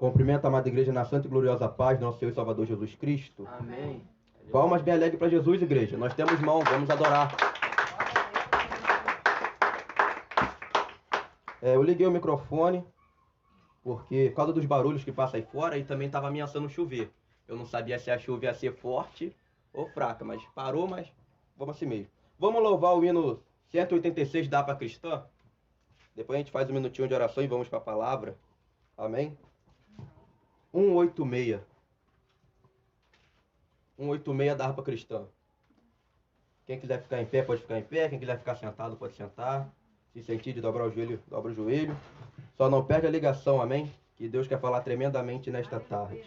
Cumprimento a amada igreja na santa e gloriosa paz do nosso Senhor e Salvador Jesus Cristo. Amém. Palmas bem alegres para Jesus, igreja. Nós temos mão, vamos adorar. Eu liguei o microfone, porque por causa dos barulhos que passam aí fora, e também estava ameaçando chover. Eu não sabia se a chuva ia ser forte ou fraca, mas parou, mas vamos assim mesmo. Vamos louvar o hino 186 da Harpa Cristã? Depois a gente faz um minutinho de oração e vamos para a palavra. Amém? 186. 186 da Harpa Cristã. Quem quiser ficar em pé, pode ficar em pé. Quem quiser ficar sentado, pode sentar. Se sentir de dobrar o joelho, dobra o joelho. Só não perde a ligação, amém? Que Deus quer falar tremendamente nesta tarde.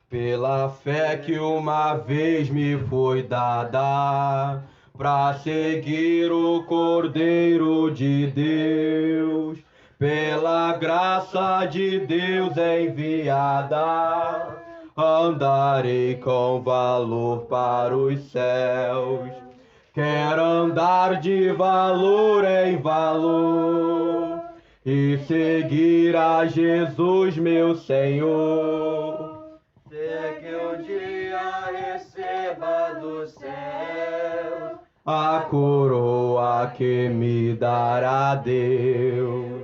Pela fé que uma vez me foi dada, pra seguir o Cordeiro de Deus, pela graça de Deus enviada, andarei com valor para os céus. Quero andar de valor em valor e seguir a Jesus, meu Senhor. Sei que um dia receba do céu A coroa que me dará Deus.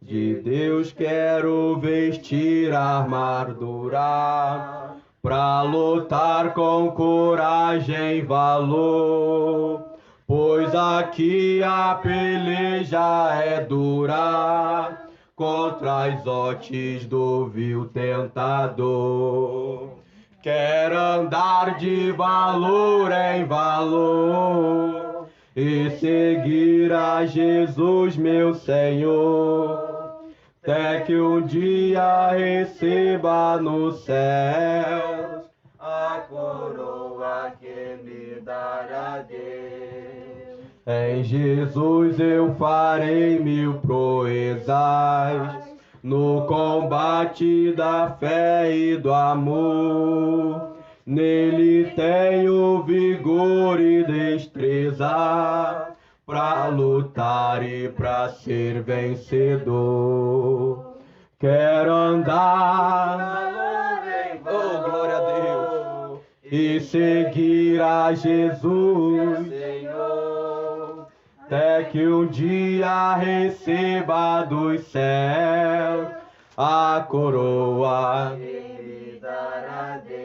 De Deus quero vestir a armadura, pra lutar com coragem e valor, pois aqui a peleja é dura, contra as hostes do vil tentador. Quero andar de valor em valor e seguir a Jesus, meu Senhor, até que um dia receba no céu a coroa que me dará Deus. Em Jesus eu farei mil proezas, no combate da fé e do amor. Nele tenho vigor e destreza, pra lutar e pra ser vencedor. Quero andar, oh glória a Deus, e seguir a Jesus, Senhor, até que um dia receba dos céus a coroa que me dará Deus.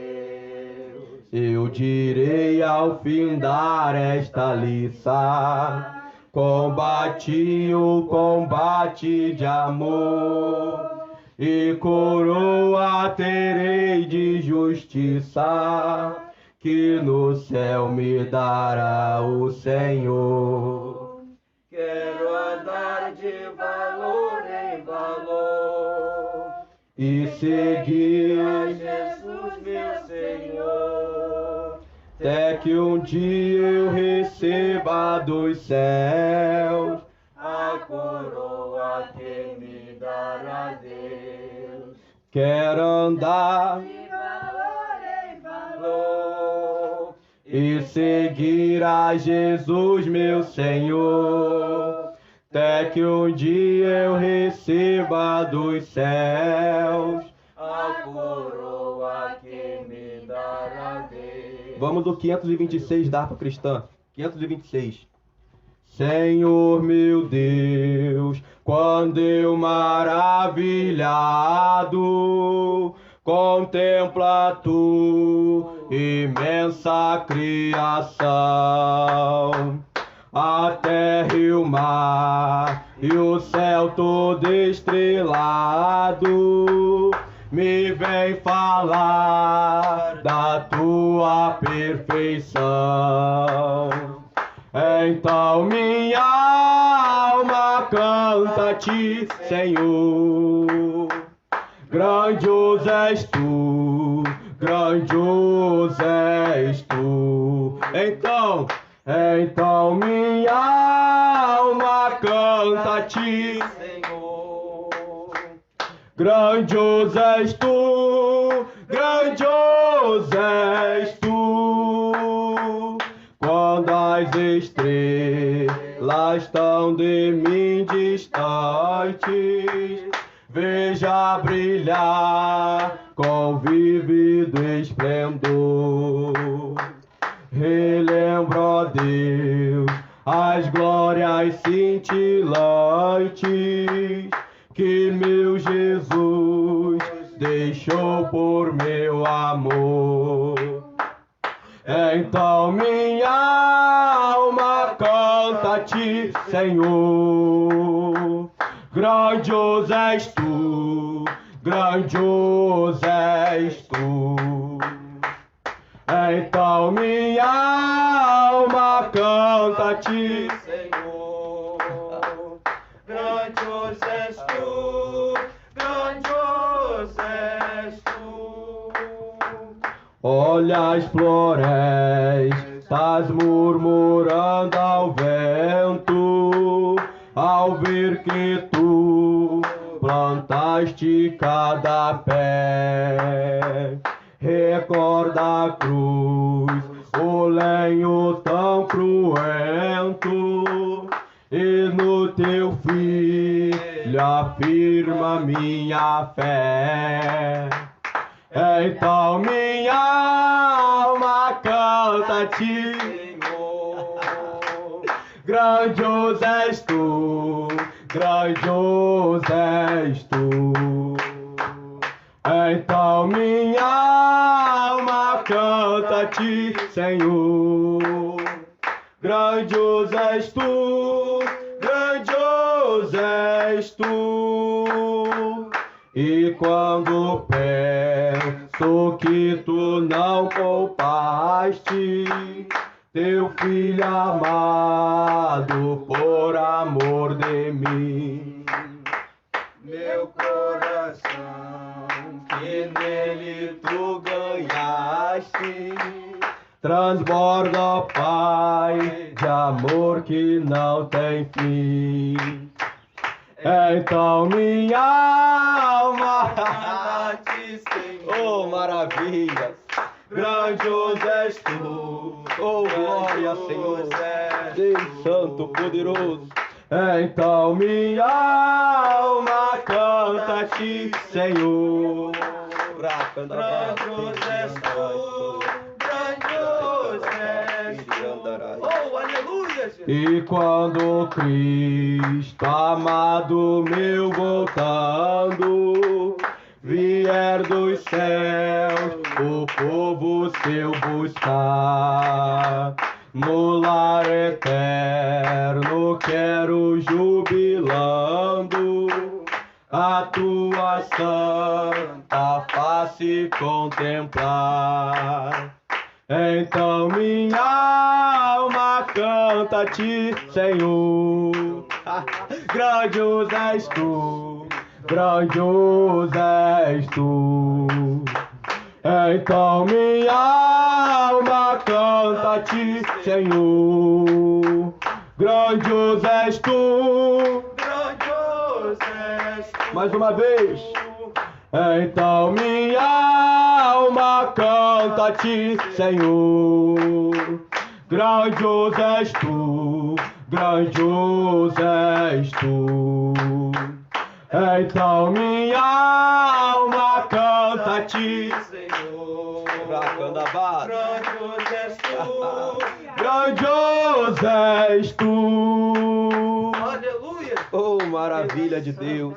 Eu direi ao findar esta liça, combati o combate de amor, e coroa terei de justiça, que no céu me dará o Senhor. Quero andar de valor em valor E seguir a Jesus, meu Senhor, até que um dia eu receba dos céus a coroa que me dará Deus. Quero andar De valor em valor e seguir a Jesus, meu Senhor, até que um dia eu receba dos céus a coroa que me dará Deus. Vamos do 526 da Harpa Cristã. 526. Senhor meu Deus, quando eu maravilhado contemplo a tua imensa criação, a terra e o mar e o céu todo estrelado, me vem falar da tua perfeição. Então minha alma canta a ti, Senhor. Grandioso és tu, grandioso és tu. Então minha alma canta a ti, Senhor. grandioso és tu, grandioso és tu. Quando as estrelas estão de mim distantes, veja brilhar com vívido esplendor. Relembro, ó Deus, as glórias cintilantes que meu Jesus deixou por meu amor. Então minha alma canta a ti, Senhor. Grandioso és tu, grandioso és tu. Então minha alma canta a ti, Senhor. Grandioso és tu, grandioso és tu. Olha as florestas murmurando ao vento, ao ver que tu plantaste cada pé. Recorda a cruz, o lenho tão cruento, e no teu filho afirma minha fé. Então minha alma canta a ti, Senhor. grandioso és tu, grandioso és tu. Então minha alma canta a ti, Senhor. Grandioso és tu, grandioso és tu. E quando penso que tu não poupaste teu filho amado por amor de mim, Meu coração, que nele tu ganhaste, transborda, ó Pai, de amor que não tem fim. Então minha alma a ti, Senhor. oh maravilha, grandioso és tu, oh glória, Senhor, Deus santo, poderoso. Então minha alma canta a ti, Senhor. Grandioso és tu, grandioso és tu. Oh, aleluia, Jesus. E quando Cristo amado meu voltando vier dos céus o povo seu buscar, no lar eterno quero jubilando a tua santa face contemplar. Então minha alma canta a ti, Senhor. Grandioso és tu, grandioso és tu. Então minha alma canta a ti, Senhor. Grandioso és tu. Grandioso és tu. Mais uma vez. Então minha alma canta a ti, Senhor. Grandioso és tu, grandioso és tu. Então minha alma canta a ti, Senhor. Grandioso és tu. grandioso és tu. Aleluia. Oh, maravilha de Deus.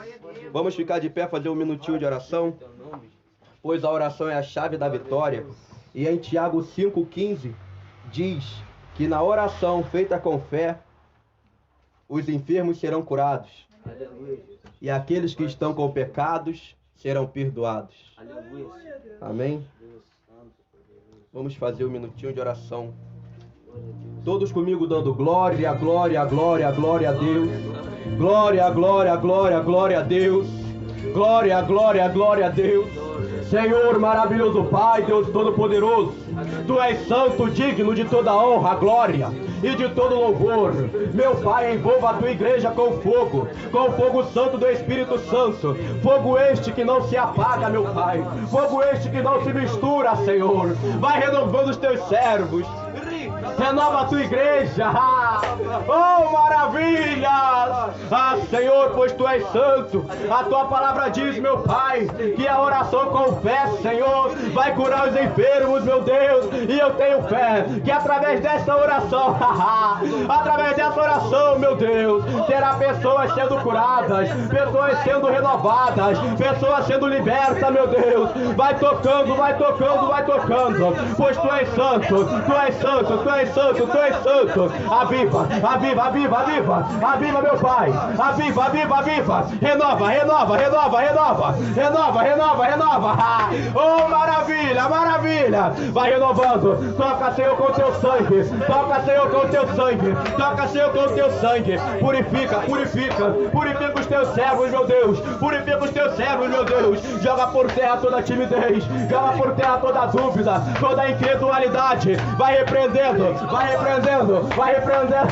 Vamos ficar de pé, fazer um minutinho de oração, pois a oração é a chave da vitória. E em Tiago 5,15 diz que na oração feita com fé, os enfermos serão curados. Aleluia. E aqueles que estão com pecados serão perdoados. Aleluia. Amém? Vamos fazer um minutinho de oração. Todos comigo dando glória, glória, glória, glória a Deus. Glória, glória, glória, glória a Deus. Glória, glória, glória a Deus. Senhor maravilhoso Pai, Deus Todo-Poderoso, Tu és santo, digno de toda honra, glória e de todo louvor. Meu Pai, envolva a Tua igreja com fogo santo do Espírito Santo. Fogo este que não se apaga, meu Pai. Fogo este que não se mistura, Senhor. Vai renovando os Teus servos. renova a tua igreja. Oh, maravilha! Senhor, pois tu és santo, a tua palavra diz, meu Pai, que a oração com fé, Senhor, vai curar os enfermos, meu Deus, e eu tenho fé que através dessa oração, através dessa oração, meu Deus, terá pessoas sendo curadas, pessoas sendo renovadas, pessoas sendo libertas, meu Deus. Vai tocando, vai tocando, vai tocando, pois tu és santo, tu és santo, tu és santo, tu és santo. Aviva, aviva, aviva, aviva, aviva, meu Pai, aviva, aviva, aviva, renova, renova, renova, renova, renova, renova, renova. Oh, maravilha, maravilha, vai renovando. Toca, Senhor, com teu sangue, toca, Senhor, com teu sangue, toca, Senhor, com teu sangue. Purifica, purifica, purifica os teus servos, meu Deus, purifica os teus servos, meu Deus. Joga por terra toda timidez, joga por terra toda dúvida, toda incredulidade. Vai repreendendo, vai repreendendo, vai repreendendo.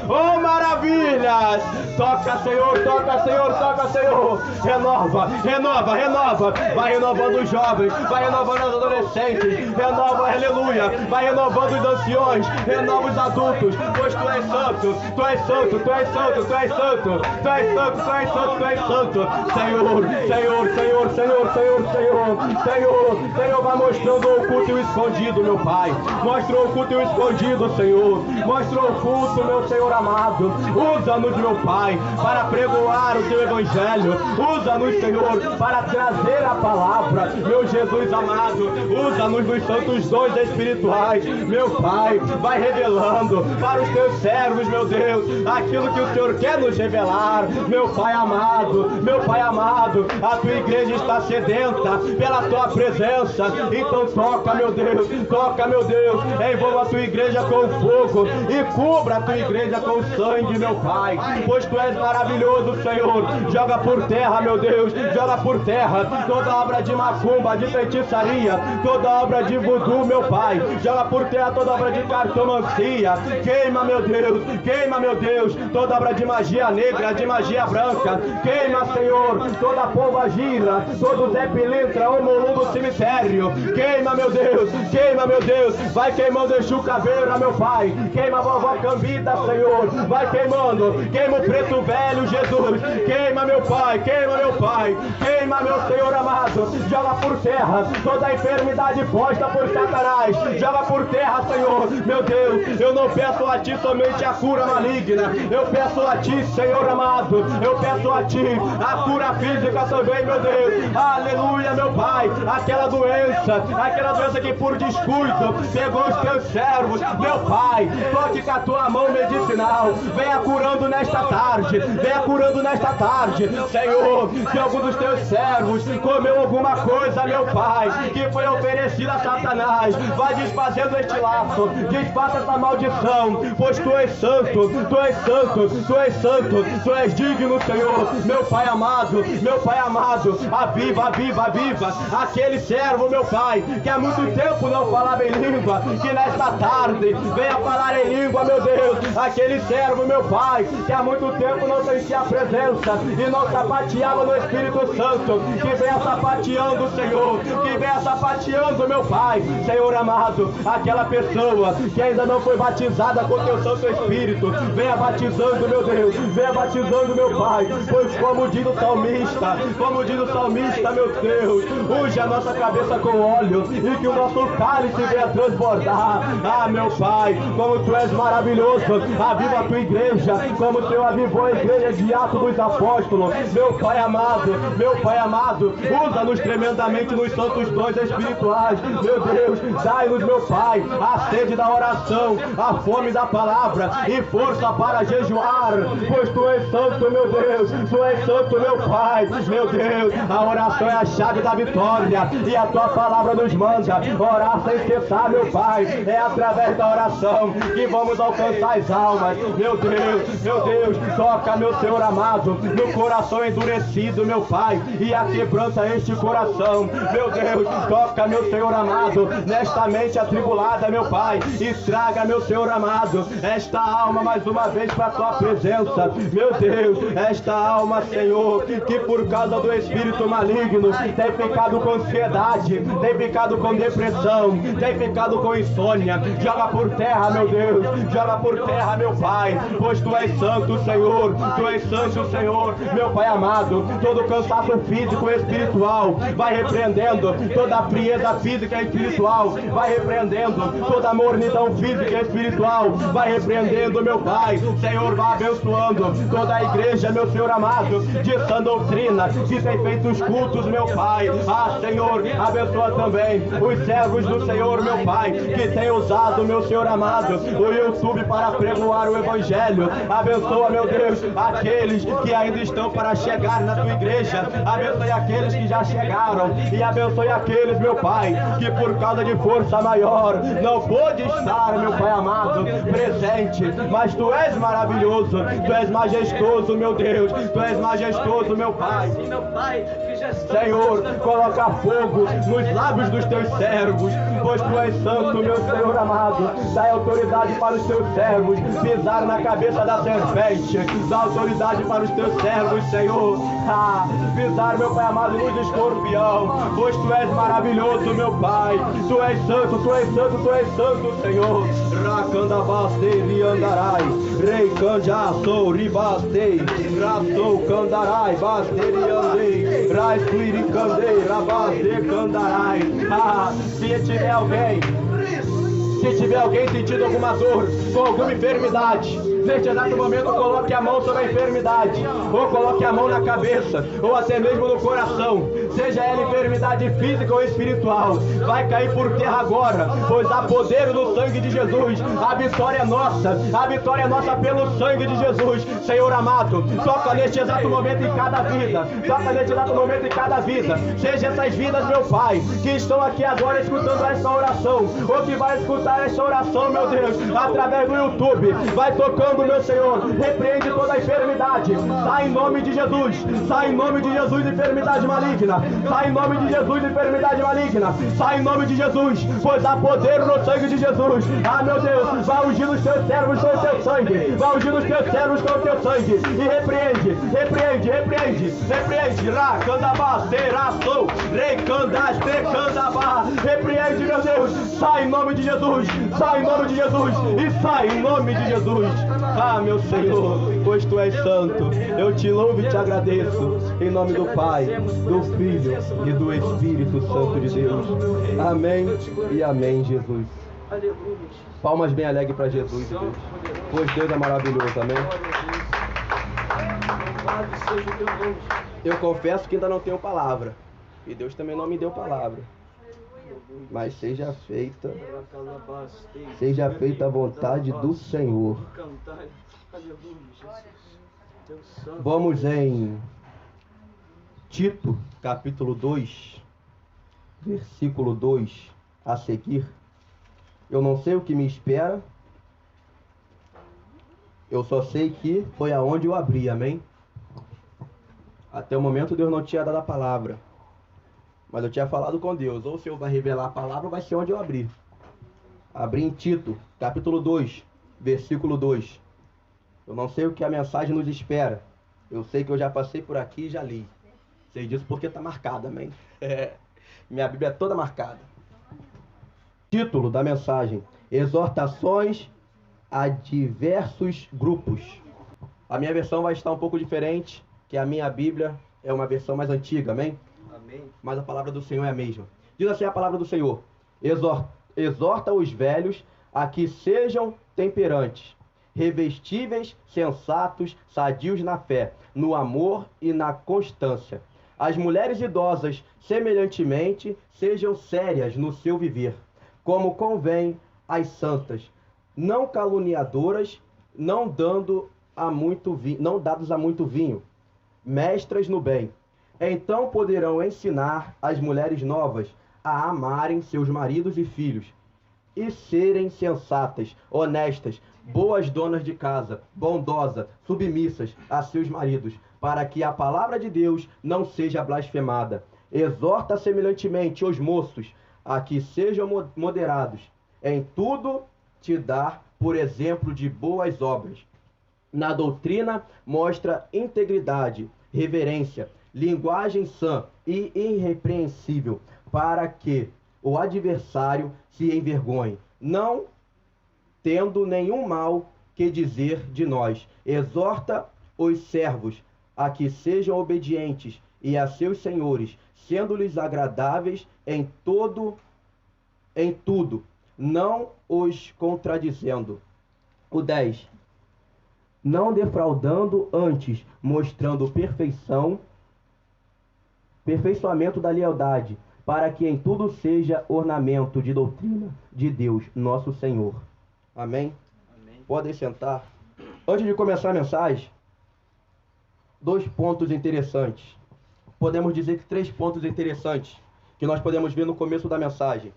Oh, maravilhas! Toca, Senhor, toca, Senhor, toca, Senhor. Renova, renova, renova. Vai renovando os jovens, vai renovando os adolescentes, renova, aleluia. Vai renovando os anciões, renova os adultos, pois tu és santo, tu és santo, tu és santo, tu és santo, tu és santo, tu és santo, tu és santo. Senhor, Senhor, Senhor, Senhor, Senhor, Senhor, Senhor, Senhor, vai mostrando o oculto e o escondido, meu Pai. Mostra o oculto e o escondido, Senhor. Mostra o oculto, meu Senhor amado. Usa-nos, meu Pai, para pregoar o teu evangelho. Usa-nos, Senhor, para trazer a palavra, meu Jesus amado. Usa-nos nos santos dons espirituais, meu Pai. Vai revelando para os teus servos, meu Deus, aquilo que o Senhor quer nos revelar, meu Pai amado, meu Pai amado. A tua igreja está sedenta pela tua presença, então toca, meu Deus, toca, meu Deus, envolva a tua igreja com fogo e cubra a tua igreja com sangue, meu Pai, pois tu és maravilhoso, Senhor. Joga por terra, meu Deus, joga por terra toda obra de macumba, de feitiçaria, toda obra de voodoo, meu Pai. Joga por terra toda obra de cartomancia. Queima, meu Deus, toda obra de magia negra, de magia branca. Queima, Senhor, toda pomba gira, todo Zé Pilintra, o molu do cemitério. Queima, meu Deus, vai queimando Exu Caveira, meu Pai. Queima a vovó Cambida, Senhor, vai queimando, queima o preto velho, Jesus. Queima, meu Pai, queima, meu Pai, queima, meu Senhor amado. Joga por terra toda a enfermidade posta por Satanás. Joga por terra, Senhor, meu Deus. Eu não peço a Ti somente a cura maligna, eu peço a Ti, Senhor amado, eu peço a Ti a cura física também, meu Deus. Aleluia, meu Pai. Aquela doença que por descuido pegou os teus servos, meu Pai, toque com a tua mão medicinal, venha curando nesta tarde, venha curando nesta tarde, Senhor. Se algum dos teus servos comeu alguma coisa, meu Pai, que foi oferecida a Satanás, vai desfazendo este laço, desfaça essa maldição, pois tu és santo, tu és santo, tu és santo, tu és digno, Senhor, meu Pai amado, meu Pai amado. Aviva, aviva, aviva aquele servo, meu Pai, que há muito tempo não falava em língua, que nesta tarde venha falar em língua, meu Deus. Aquele servo, meu Pai, que há muito tempo não sentia a presença e não sapateava no Espírito Santo, que venha sapateando, Senhor, que venha sapateando, meu Pai, Senhor amado. Aquela pessoa que ainda não foi batizada com teu Santo Espírito, venha batizando, meu Deus, venha batizando, meu Pai, pois como diz o salmista, meu Deus, unge a nossa cabeça com óleo e que o nosso cálice venha transbordar. Ah, meu Pai, como tu és maravilhoso, aviva a tua igreja, como o Senhor avivou a igreja de Atos dos Apóstolos, meu Pai amado, usa-nos tremendamente nos santos dons espirituais, meu Deus. Dai-nos, meu Pai, a sede da oração, a fome da palavra e força para jejuar, pois tu és santo, meu Deus, tu és santo, meu Pai, meu Deus. A oração é a chave da vitória e a tua palavra nos manda orar sem cessar, meu Pai. É através da oração que vamos alcançar as almas, meu Deus, toca, meu Senhor amado, no coração endurecido, meu Pai, e aquebranta este coração. Meu Deus, toca, meu Senhor amado, nesta mente atribulada, meu Pai, e traga, meu Senhor amado, esta alma mais uma vez para a tua presença. Meu Deus, esta alma, Senhor, que por causa do espírito maligno tem ficado com ansiedade, tem ficado com depressão, tem ficado com insônia, joga por terra, meu Deus, joga por terra, meu Pai, pois tu és santo, Senhor, tu és santo, Senhor, meu Pai amado. Todo cansaço físico e espiritual vai repreendendo, toda a frieza física e espiritual vai repreendendo, toda a mornidão física e espiritual vai repreendendo, meu Pai. Senhor, vai abençoando toda a igreja, meu Senhor amado, de sã doutrina, que tem feito os cultos, meu Pai. Ah, Senhor, abençoa também os servos do Senhor, meu Pai, que tem usado, meu Senhor amado, o YouTube para pregoar o Evangelho. Abençoa, meu Deus, aqueles que ainda estão para chegar na tua igreja. Abençoe aqueles que já chegaram, e abençoe aqueles, meu Pai, que por causa de força maior não pôde estar, meu Pai amado, presente. Mas tu és maravilhoso, tu és majestoso, meu Deus, tu és majestoso, meu Pai. Senhor, coloca fogo nos lábios dos teus servos, pois tu és santo, meu Senhor amado. Dá autoridade para os teus servos pisar na cabeça da serpente. Dá autoridade para os teus servos, Senhor, pisar, meu Pai amado, no escorpião, pois tu és maravilhoso, meu Pai. Tu és santo, tu és santo, tu és santo, Senhor. Racandabaste riandarai, rei canja sou ribastei, raçou candarai, baste riandei, rai suiricandei, rabaste candarai. Se tiver alguém sentindo alguma dor, com alguma enfermidade, neste exato momento coloque a mão sobre a enfermidade, ou coloque a mão na cabeça, ou até mesmo no coração, seja ela enfermidade física ou espiritual, vai cair por terra agora, pois há poder no sangue de Jesus. A vitória é nossa pelo sangue de Jesus. Senhor amado, toca neste exato momento em cada vida, toca neste exato momento em cada vida, seja essas vidas, meu Pai, que estão aqui agora escutando esta oração, ou que vai escutar esta oração, meu Deus, através do YouTube, vai tocando, meu Senhor, repreende toda a enfermidade, sai em nome de Jesus, sai em nome de Jesus, enfermidade maligna, sai em nome de Jesus, enfermidade maligna, sai em nome de Jesus, pois há poder no sangue de Jesus. Ah, meu Deus, vai ungir os teus servos com o teu sangue, vai ungir os teus servos com o teu sangue, e repreende, lá, candabá, seraçou, rei candas, candabá, repreende, meu Deus, sai em nome de Jesus, sai em nome de Jesus, e sai em nome de Jesus. Ah, meu Senhor, pois tu és santo, eu te louvo e te agradeço, em nome do Pai, do Filho e do Espírito Santo de Deus. Amém e amém, Jesus. Palmas bem alegres para Jesus, Deus, pois Deus é maravilhoso, amém. Eu confesso que ainda não tenho palavra, e Deus também não me deu palavra, mas seja feita a vontade do Senhor. Vamos em Tito, capítulo 2, versículo 2 a seguir. Eu não sei o que me espera, eu só sei que foi aonde eu abri, amém? Até o momento Deus não tinha dado a palavra, mas eu tinha falado com Deus, ou o Senhor vai revelar a palavra ou vai ser onde eu abrir. Abri em Tito, capítulo 2, versículo 2. Eu não sei o que a mensagem nos espera, eu sei que eu já passei por aqui e já li. Sei disso porque está marcado, amém? Minha Bíblia é toda marcada. Título da mensagem: Exortações a diversos grupos. A minha versão vai estar um pouco diferente, que a minha Bíblia é uma versão mais antiga, amém? Amém. Mas a palavra do Senhor é a mesma. Diz assim a palavra do Senhor: exorta os velhos a que sejam temperantes, revestíveis, sensatos, sadios na fé, no amor e na constância. As mulheres idosas, semelhantemente, sejam sérias no seu viver, como convém às santas, não caluniadoras, não dados a muito vinho, mestras no bem. Então poderão ensinar as mulheres novas a amarem seus maridos e filhos, e serem sensatas, honestas, boas donas de casa, bondosas, submissas a seus maridos, para que a palavra de Deus não seja blasfemada. Exorta semelhantemente os moços a que sejam moderados, em tudo te dar por exemplo de boas obras. Na doutrina mostra integridade, reverência, linguagem sã e irrepreensível, para que o adversário se envergonhe, não tendo nenhum mal que dizer de nós. Exorta os servos a que sejam obedientes e a seus senhores, sendo-lhes agradáveis em tudo, não os contradizendo. O 10. Não defraudando, antes mostrando perfeiçoamento da lealdade, para que em tudo seja ornamento de doutrina de Deus, nosso Senhor. Amém? Amém. Podem sentar. Antes de começar a mensagem, 2 pontos interessantes. Podemos dizer que 3 pontos interessantes que nós podemos ver no começo da mensagem.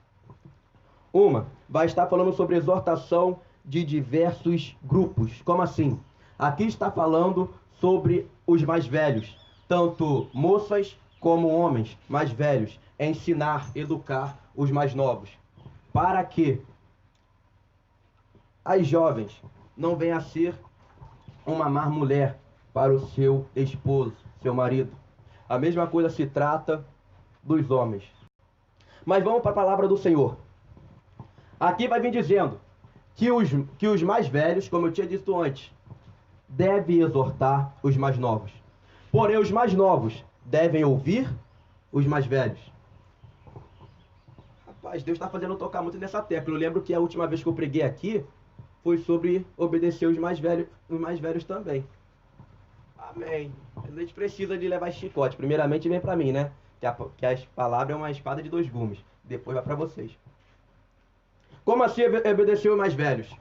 Uma, vai estar falando sobre exortação de diversos grupos. Como assim? Aqui está falando sobre os mais velhos, tanto moças como homens mais velhos, ensinar, educar os mais novos, para que as jovens não venham a ser uma má mulher para o seu esposo, seu marido. A mesma coisa se trata dos homens. Mas vamos para a palavra do Senhor. Aqui vai vir dizendo que os mais velhos, como eu tinha dito antes, devem exortar os mais novos. Porém, os mais novos devem ouvir os mais velhos. Rapaz, Deus está fazendo eu tocar muito nessa tecla. Eu lembro que a última vez que eu preguei aqui foi sobre obedecer os mais velhos também. Amém. A gente precisa de levar chicote. Primeiramente vem para mim, né? Que a palavra é uma espada de 2 gumes. Depois vai para vocês. Como assim obedecer os mais velhos?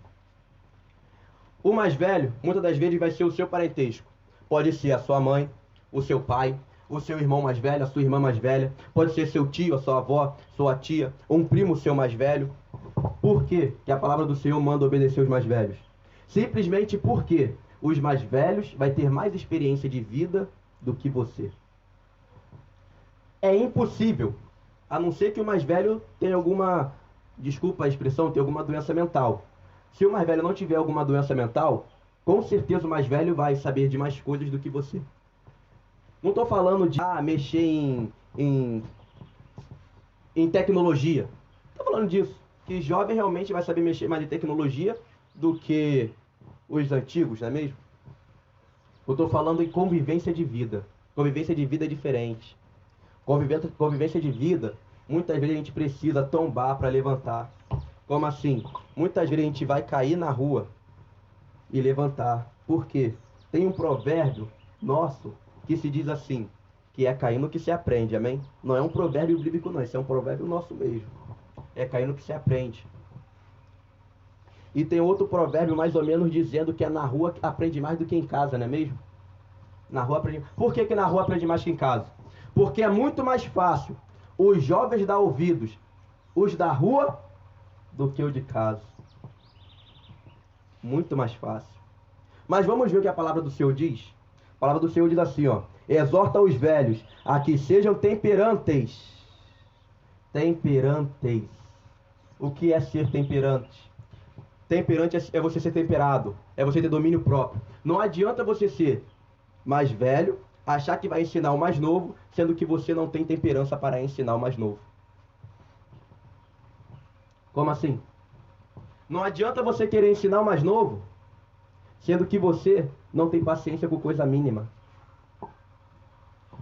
O mais velho, muitas das vezes, vai ser o seu parentesco. Pode ser a sua mãe, o seu pai, o seu irmão mais velho, a sua irmã mais velha. Pode ser seu tio, a sua avó, sua tia, um primo seu mais velho. Por quê que a palavra do Senhor manda obedecer os mais velhos? Simplesmente porque os mais velhos vai ter mais experiência de vida do que você. É impossível, a não ser que o mais velho tenha alguma, desculpa a expressão, tenha alguma doença mental. Se o mais velho não tiver alguma doença mental, com certeza o mais velho vai saber de mais coisas do que você. Não estou falando de mexer em tecnologia. Estou falando disso, que jovem realmente vai saber mexer mais em tecnologia do que os antigos, não é mesmo? Eu estou falando em convivência de vida. Convivência de vida é diferente. Convivência de vida, muitas vezes a gente precisa tombar para levantar. Como assim? Muitas vezes a gente vai cair na rua e levantar. Por quê? Tem um provérbio nosso que se diz assim, que é caindo que se aprende, amém? Não é um provérbio bíblico não, isso é um provérbio nosso mesmo. É caindo que se aprende. E tem outro provérbio mais ou menos dizendo que é na rua que aprende mais do que em casa, não é mesmo? Na rua aprende. Por que na rua aprende mais que em casa? Porque é muito mais fácil os jovens dar ouvidos, os da rua, do que o de casa. Muito mais fácil. Mas vamos ver o que a palavra do Senhor diz. A palavra do Senhor diz assim, ó. Exorta os velhos a que sejam temperantes. Temperantes. O que é ser temperante? Temperante é você ser temperado. É você ter domínio próprio. Não adianta você ser mais velho, achar que vai ensinar o mais novo, sendo que você não tem temperança para ensinar o mais novo. Como assim? Não adianta você querer ensinar o mais novo, sendo que você não tem paciência com coisa mínima.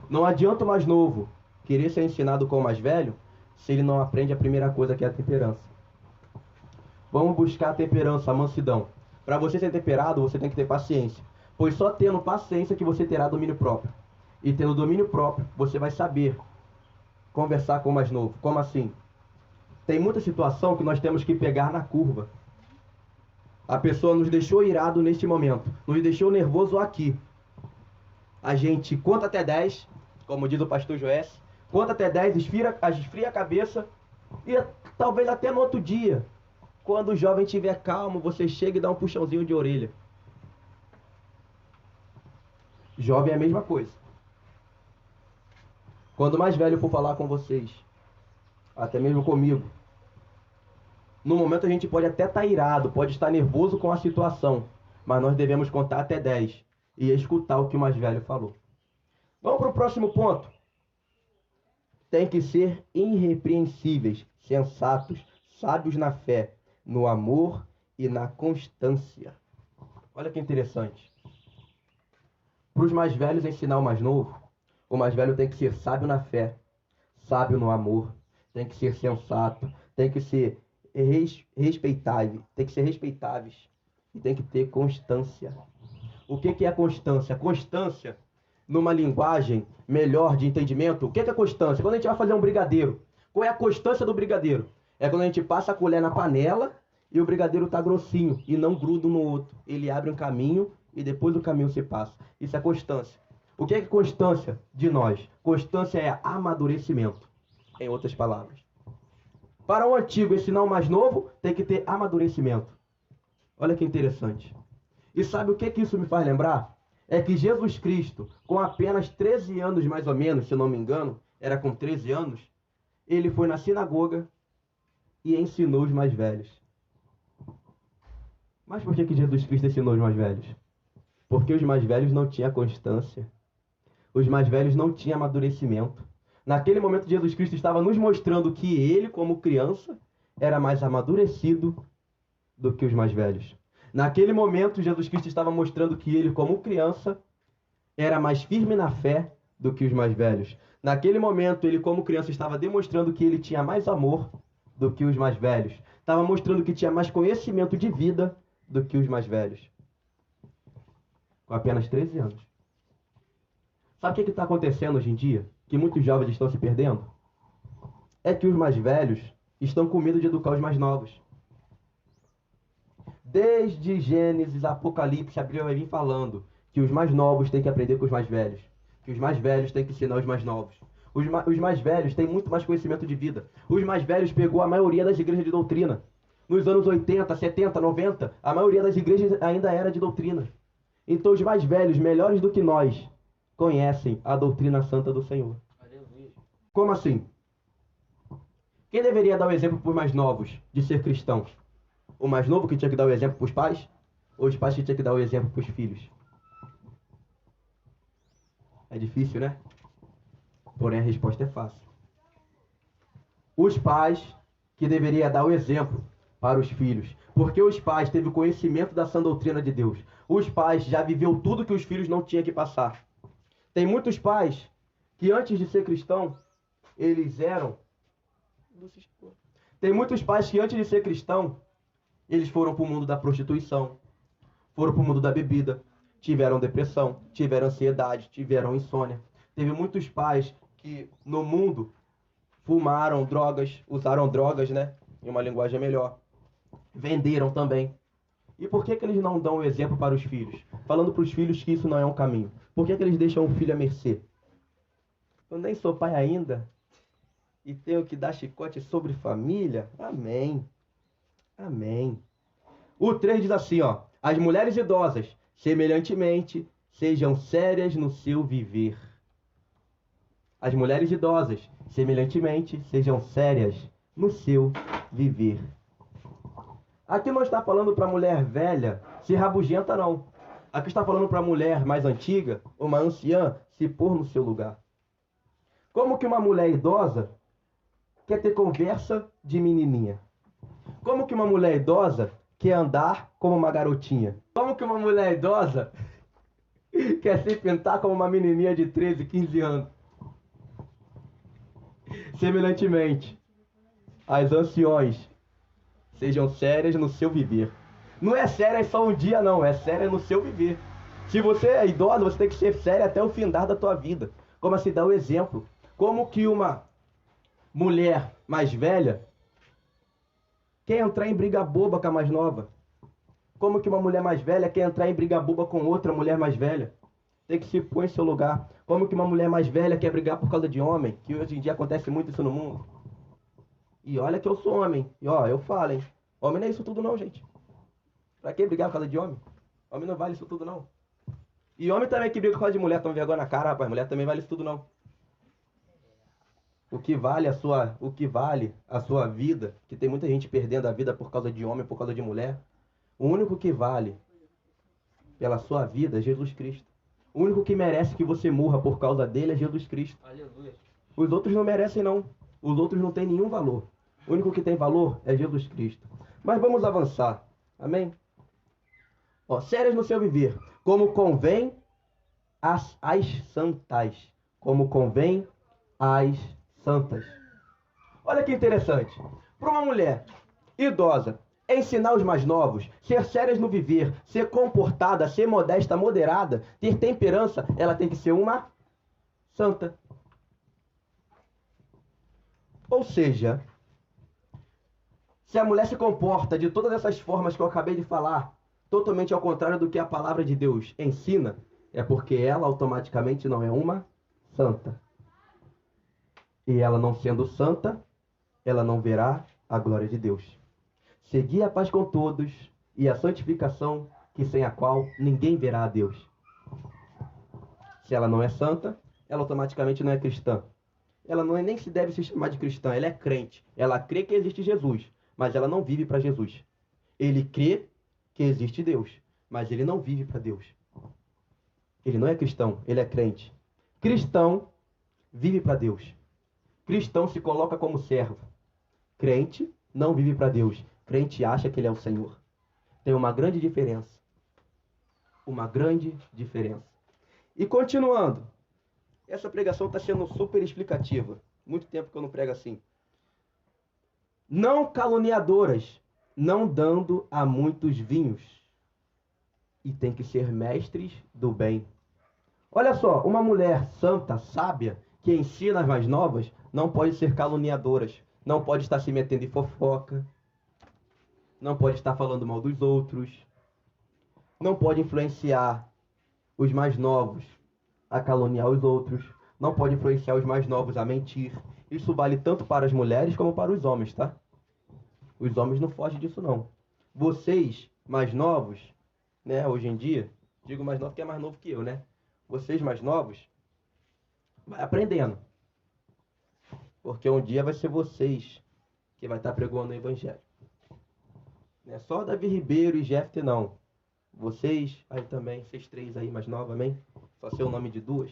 Não adianta o mais novo querer ser ensinado com o mais velho, se ele não aprende a primeira coisa, que é a temperança. Vamos buscar a temperança, a mansidão. Para você ser temperado, você tem que ter paciência. Pois só tendo paciência que você terá domínio próprio. E tendo domínio próprio, você vai saber conversar com o mais novo. Como assim? Tem muita situação que nós temos que pegar na curva. A pessoa nos deixou irado neste momento, nos deixou nervoso aqui. A gente conta até 10, como diz o pastor Joés, conta até 10, esfria a cabeça e talvez até no outro dia, quando o jovem estiver calmo, você chega e dá um puxãozinho de orelha. Jovem é a mesma coisa. Quando o mais velho for falar com vocês, até mesmo comigo, no momento a gente pode até estar irado, pode estar nervoso com a situação, mas nós devemos contar até 10 e escutar o que o mais velho falou. Vamos para o próximo ponto. Tem que ser irrepreensíveis, sensatos, sábios na fé, no amor e na constância. Olha que interessante. Para os mais velhos ensinar o mais novo, o mais velho tem que ser sábio na fé, sábio no amor, tem que ser sensato, tem que ser respeitável, tem que ser respeitáveis e tem que ter constância. O que é a constância? A constância, numa linguagem melhor de entendimento, o que é a constância? Quando a gente vai fazer um brigadeiro, qual é a constância do brigadeiro? É quando a gente passa a colher na panela e o brigadeiro está grossinho e não gruda um no outro. Ele abre um caminho e depois do caminho se passa. Isso é constância. O que é constância de nós? Constância é amadurecimento, em outras palavras. Para o antigo ensinar o mais novo, tem que ter amadurecimento. Olha que interessante. E sabe o que isso me faz lembrar? É que Jesus Cristo, com apenas 13 anos mais ou menos, se eu não me engano, era com 13 anos, ele foi na sinagoga e ensinou os mais velhos. Mas por que Jesus Cristo ensinou os mais velhos? Porque os mais velhos não tinham constância. Os mais velhos não tinham amadurecimento. Naquele momento, Jesus Cristo estava nos mostrando que ele, como criança, era mais amadurecido do que os mais velhos. Naquele momento, Jesus Cristo estava mostrando que ele, como criança, era mais firme na fé do que os mais velhos. Naquele momento, ele, como criança, estava demonstrando que ele tinha mais amor do que os mais velhos. Estava mostrando que tinha mais conhecimento de vida do que os mais velhos. Com apenas 13 anos. Sabe o que está acontecendo hoje em dia? Que muitos jovens estão se perdendo? É que os mais velhos estão com medo de educar os mais novos. Desde Gênesis, Apocalipse, a Bíblia vai vir falando que os mais novos têm que aprender com os mais velhos. Que os mais velhos têm que ensinar os mais novos. Os mais velhos têm muito mais conhecimento de vida. Os mais velhos pegou a maioria das igrejas de doutrina. Nos anos 80, 70, 90, a maioria das igrejas ainda era de doutrina. Então os mais velhos, melhores do que nós, conhecem a doutrina santa do Senhor. Como assim? Quem deveria dar o exemplo para os mais novos de ser cristãos? O mais novo que tinha que dar o exemplo para os pais? Ou os pais que tinham que dar o exemplo para os filhos? É difícil, né? Porém a resposta é fácil. Os pais que deveriam dar o exemplo para os filhos. Porque os pais teve o conhecimento da sã doutrina de Deus. Os pais já viveu tudo que os filhos não tinham que passar. Tem muitos pais que antes de ser cristão, eles eram... Tem muitos pais que antes de ser cristão, eles foram para o mundo da prostituição, foram para o mundo da bebida, tiveram depressão, tiveram ansiedade, tiveram insônia. Teve muitos pais que no mundo fumaram drogas, usaram drogas, né? Em uma linguagem melhor. Venderam também. E por que eles não dão o exemplo para os filhos? Falando para os filhos que isso não é um caminho. Por que eles deixam o filho à mercê? Eu nem sou pai ainda e tenho que dar chicote sobre família? Amém. Amém. O 3 diz assim, ó. As mulheres idosas, semelhantemente, sejam sérias no seu viver. As mulheres idosas, semelhantemente, sejam sérias no seu viver. Aqui não está falando para a mulher velha se rabugenta, não. Aqui está falando para a mulher mais antiga, uma anciã, se pôr no seu lugar. Como que uma mulher idosa quer ter conversa de menininha? Como que uma mulher idosa quer andar como uma garotinha? Como que uma mulher idosa quer se pintar como uma menininha de 13, 15 anos? Semelhantemente, as anciões sejam sérias no seu viver. Não é séria só um dia, não. É séria no seu viver. Se você é idosa, você tem que ser séria até o findar da tua vida. Como assim? Dá o exemplo. Como que uma mulher mais velha quer entrar em briga boba com a mais nova? Como que uma mulher mais velha quer entrar em briga boba com outra mulher mais velha? Tem que se pôr em seu lugar. Como que uma mulher mais velha quer brigar por causa de homem? Que hoje em dia acontece muito isso no mundo. E olha que eu sou homem. E ó, eu falo, hein? Homem não é isso tudo não, gente. Pra que brigar por causa de homem? Homem não vale isso tudo não. E homem também que briga por causa de mulher, toma vergonha na cara, rapaz. Mulher também vale isso tudo, não. O que vale a sua vida, que tem muita gente perdendo a vida por causa de homem, por causa de mulher. O único que vale pela sua vida é Jesus Cristo. O único que merece que você morra por causa dele é Jesus Cristo. Aleluia. Os outros não merecem, não. Os outros não têm nenhum valor. O único que tem valor é Jesus Cristo. Mas vamos avançar. Amém? Ó, sérias no seu viver, como convém às santas. Como convém às santas. Olha que interessante. Para uma mulher idosa ensinar os mais novos, ser sérias no viver, ser comportada, ser modesta, moderada, ter temperança, ela tem que ser uma santa. Ou seja, se a mulher se comporta de todas essas formas que eu acabei de falar, totalmente ao contrário do que a palavra de Deus ensina, é porque ela automaticamente não é uma santa. E ela não sendo santa, ela não verá a glória de Deus. Segui a paz com todos e a santificação, que sem a qual ninguém verá a Deus. Se ela não é santa, ela automaticamente não é cristã. Ela não é, nem se deve se chamar de cristã, ela é crente. Ela crê que existe Jesus, mas ela não vive para Jesus. Ele crê que existe Deus, mas ele não vive para Deus. Ele não é cristão, ele é crente. Cristão vive para Deus. Cristão se coloca como servo. Crente não vive para Deus. Crente acha que ele é o Senhor. Tem uma grande diferença. Uma grande diferença. E continuando. Essa pregação está sendo super explicativa. Muito tempo que eu não prego assim. Não caluniadoras, não dando a muitos vinhos. E tem que ser mestres do bem. Olha só, uma mulher santa, sábia, que ensina as mais novas, não pode ser caluniadoras. Não pode estar se metendo em fofoca. Não pode estar falando mal dos outros. Não pode influenciar os mais novos a caluniar os outros. Não pode influenciar os mais novos a mentir. Isso vale tanto para as mulheres como para os homens, tá? Os homens não fogem disso, não. Vocês, mais novos, né, hoje em dia, digo mais novo porque é mais novo que eu, né? Vocês mais novos, vai aprendendo. Porque um dia vai ser vocês que vai estar pregando o evangelho. Não é só Davi Ribeiro e Jefter, não. Vocês, aí também, vocês três aí mais novos, amém? Só ser o nome de duas.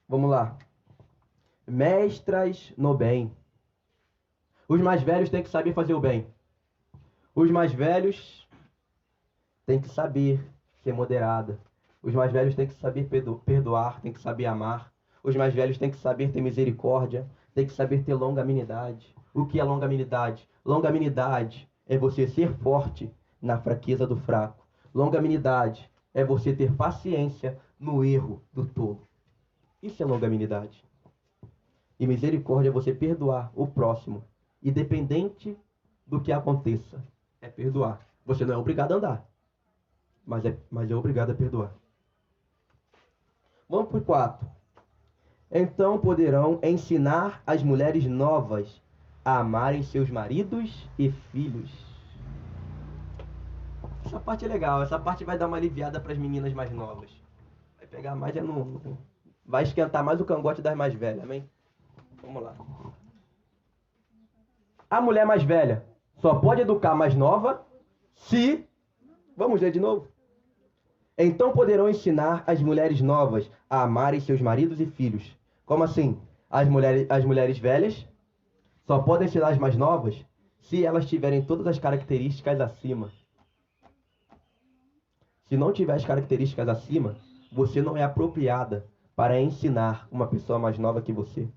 Vamos lá. Mestras no bem. Os mais velhos têm que saber fazer o bem. Os mais velhos têm que saber ser moderada. Os mais velhos têm que saber perdoar, têm que saber amar. Os mais velhos têm que saber ter misericórdia, têm que saber ter longanimidade. O que é longanimidade? Longanimidade é você ser forte na fraqueza do fraco. Longanimidade é você ter paciência no erro do tolo. Isso é longanimidade. E misericórdia é você perdoar o próximo, independente do que aconteça. É perdoar. Você não é obrigado a andar, mas é obrigado a perdoar. Vamos para o 4. Então poderão ensinar as mulheres novas a amarem seus maridos e filhos. Essa parte é legal. Essa parte vai dar uma aliviada para as meninas mais novas. Vai pegar mais, vai esquentar mais o cangote das mais velhas, amém? Vamos lá. A mulher mais velha só pode educar a mais nova se... Vamos ler de novo. Então poderão ensinar as mulheres novas a amarem seus maridos e filhos. Como assim? As mulheres velhas só podem ensinar as mais novas se elas tiverem todas as características acima. Se não tiver as características acima, você não é apropriada para ensinar uma pessoa mais nova que você.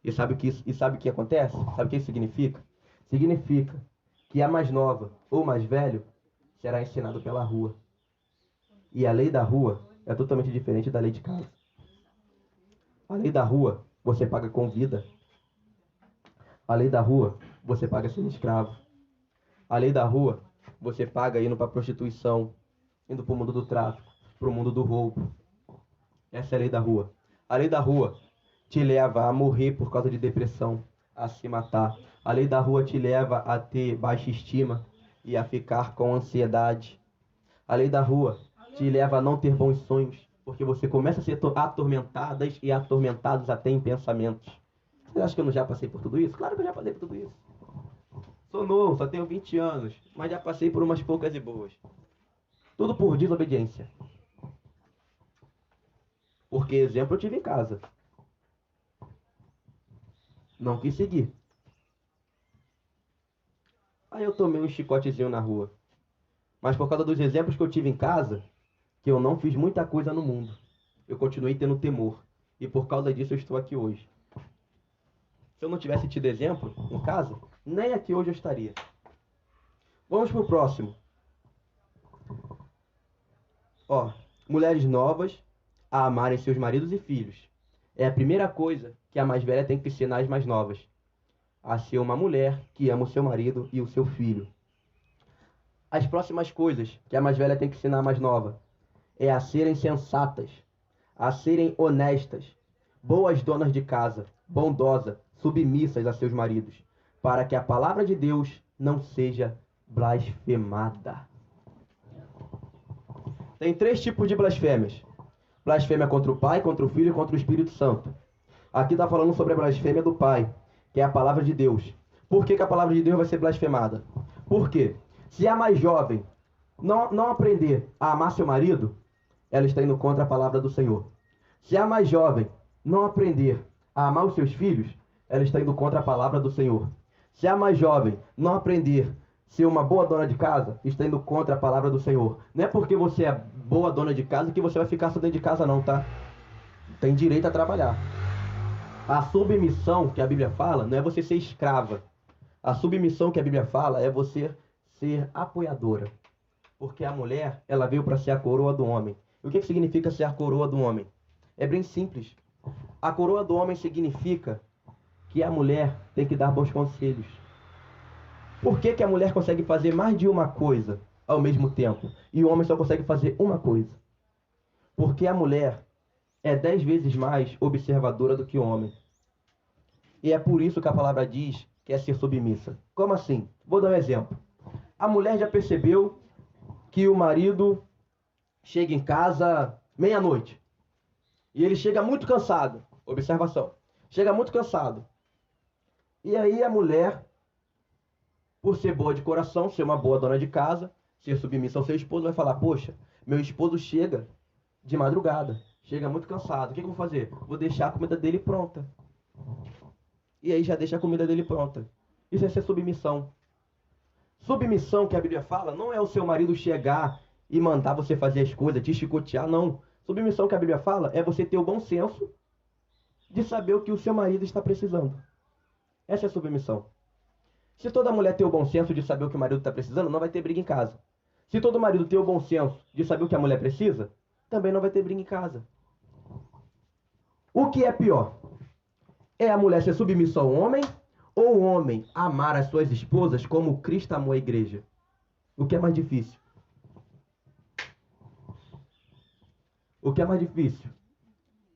E sabe o que acontece? Sabe o que isso significa? Significa que a mais nova ou mais velho será ensinado pela rua. E a lei da rua é totalmente diferente da lei de casa. A lei da rua, você paga com vida. A lei da rua, você paga sendo escravo. A lei da rua, você paga indo para a prostituição, indo para o mundo do tráfico, para o mundo do roubo. Essa é a lei da rua. A lei da rua te leva a morrer por causa de depressão, a se matar. A lei da rua te leva a ter baixa estima e a ficar com ansiedade. A lei da rua te leva a não ter bons sonhos, porque você começa a ser atormentadas e atormentados até em pensamentos. Você acha que eu não já passei por tudo isso? Claro que eu já passei por tudo isso. Sou novo, só tenho 20 anos, mas já passei por umas poucas e boas. Tudo por desobediência. Porque exemplo eu tive em casa. Não quis seguir. Aí eu tomei um chicotezinho na rua. Mas por causa dos exemplos que eu tive em casa, que eu não fiz muita coisa no mundo, eu continuei tendo temor. E por causa disso eu estou aqui hoje. Se eu não tivesse tido exemplo em casa, nem aqui hoje eu estaria. Vamos pro próximo. Ó, mulheres novas a amarem seus maridos e filhos. É a primeira coisa que a mais velha tem que ensinar as mais novas. A ser uma mulher que ama o seu marido e o seu filho. As próximas coisas que a mais velha tem que ensinar a mais nova é a serem sensatas, a serem honestas, boas donas de casa, bondosas, submissas a seus maridos, para que a palavra de Deus não seja blasfemada. Tem 3 tipos de blasfêmias. Blasfêmia contra o Pai, contra o Filho e contra o Espírito Santo. Aqui está falando sobre a blasfêmia do Pai, que é a palavra de Deus. Por que a palavra de Deus vai ser blasfemada? Por quê? Se a mais jovem não aprender a amar seu marido, ela está indo contra a palavra do Senhor. Se a mais jovem não aprender a amar os seus filhos, ela está indo contra a palavra do Senhor. Se a mais jovem não aprender a ser uma boa dona de casa, está indo contra a palavra do Senhor. Não é porque você é boa dona de casa que você vai ficar só dentro de casa não, tá? Tem direito a trabalhar. A submissão que a Bíblia fala não é você ser escrava. A submissão que a Bíblia fala é você ser apoiadora. Porque a mulher, ela veio para ser a coroa do homem. E o que significa ser a coroa do homem? É bem simples. A coroa do homem significa que a mulher tem que dar bons conselhos. Por que a mulher consegue fazer mais de uma coisa ao mesmo tempo e o homem só consegue fazer uma coisa? Porque a mulher é 10 vezes mais observadora do que o homem. E é por isso que a palavra diz que é ser submissa. Como assim? Vou dar um exemplo. A mulher já percebeu que o marido chega em casa meia-noite. E ele chega muito cansado. Observação. Chega muito cansado. E aí a mulher, por ser boa de coração, ser uma boa dona de casa, ser submissa ao seu esposo, vai falar: poxa, meu esposo chega de madrugada. Chega muito cansado. O que eu vou fazer? Vou deixar a comida dele pronta. E aí já deixa a comida dele pronta. Isso é ser submissão. Submissão que a Bíblia fala não é o seu marido chegar e mandar você fazer as coisas, te chicotear, não. Submissão que a Bíblia fala é você ter o bom senso de saber o que o seu marido está precisando. Essa é a submissão. Se toda mulher ter o bom senso de saber o que o marido está precisando, não vai ter briga em casa. Se todo marido ter o bom senso de saber o que a mulher precisa, também não vai ter briga em casa. O que é pior? É a mulher ser submissa ao homem ou o homem amar as suas esposas como Cristo amou a igreja? O que é mais difícil? O que é mais difícil?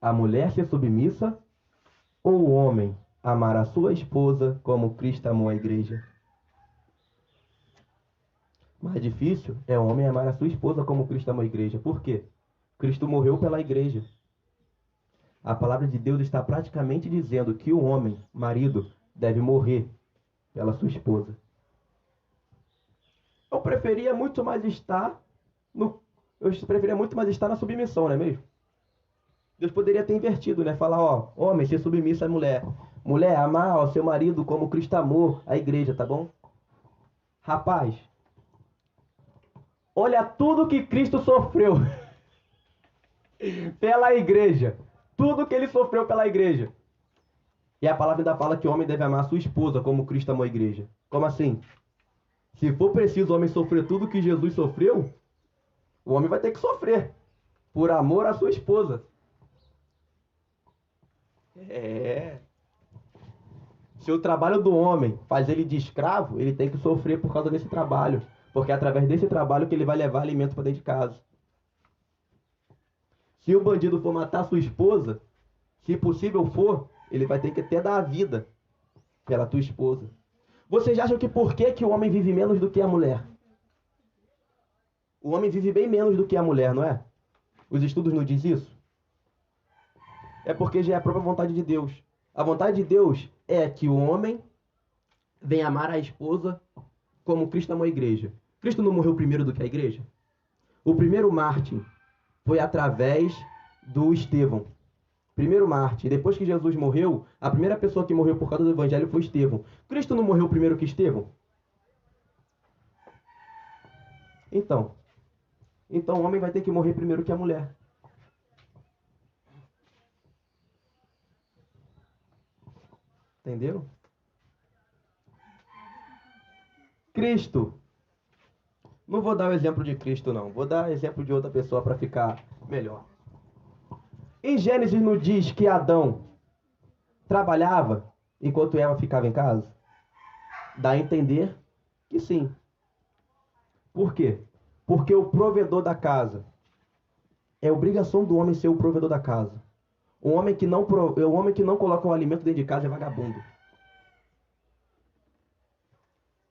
A mulher ser submissa ou o homem amar a sua esposa como Cristo amou a igreja? Mais difícil é o homem amar a sua esposa como Cristo amou a igreja. Por quê? Cristo morreu pela igreja. A palavra de Deus está praticamente dizendo que o homem, marido, deve morrer pela sua esposa. Eu preferia muito mais estar na submissão, não é mesmo? Deus poderia ter invertido, né? Falar, ó, homem, ser submissa à mulher. Mulher, amar o seu marido como Cristo amou a igreja, tá bom? Rapaz, olha tudo que Cristo sofreu pela igreja. Tudo que ele sofreu pela igreja. E a palavra ainda fala que o homem deve amar a sua esposa como Cristo amou a igreja. Como assim? Se for preciso o homem sofrer tudo que Jesus sofreu, o homem vai ter que sofrer por amor à sua esposa. Se o trabalho do homem faz ele de escravo, ele tem que sofrer por causa desse trabalho. Porque é através desse trabalho que ele vai levar alimento para dentro de casa. Se o bandido for matar sua esposa, se possível for, ele vai ter que até dar a vida pela tua esposa. Vocês acham que por que o homem vive menos do que a mulher? O homem vive bem menos do que a mulher, não é? Os estudos não dizem isso? É porque já é a própria vontade de Deus. A vontade de Deus é que o homem venha amar a esposa como Cristo amou a igreja. Cristo não morreu primeiro do que a igreja? O primeiro mártir foi através do Estevão. Primeiro mártir. Depois que Jesus morreu, a primeira pessoa que morreu por causa do evangelho foi Estevão. Cristo não morreu primeiro que Estevão? Então o homem vai ter que morrer primeiro que a mulher. Entendeu? Cristo. Não vou dar o exemplo de Cristo, não. Vou dar exemplo de outra pessoa para ficar melhor. Em Gênesis não diz que Adão trabalhava enquanto Eva ficava em casa? Dá a entender que sim. Por quê? Porque o provedor da casa é obrigação do homem ser o provedor da casa. O homem que não coloca um alimento dentro de casa é vagabundo.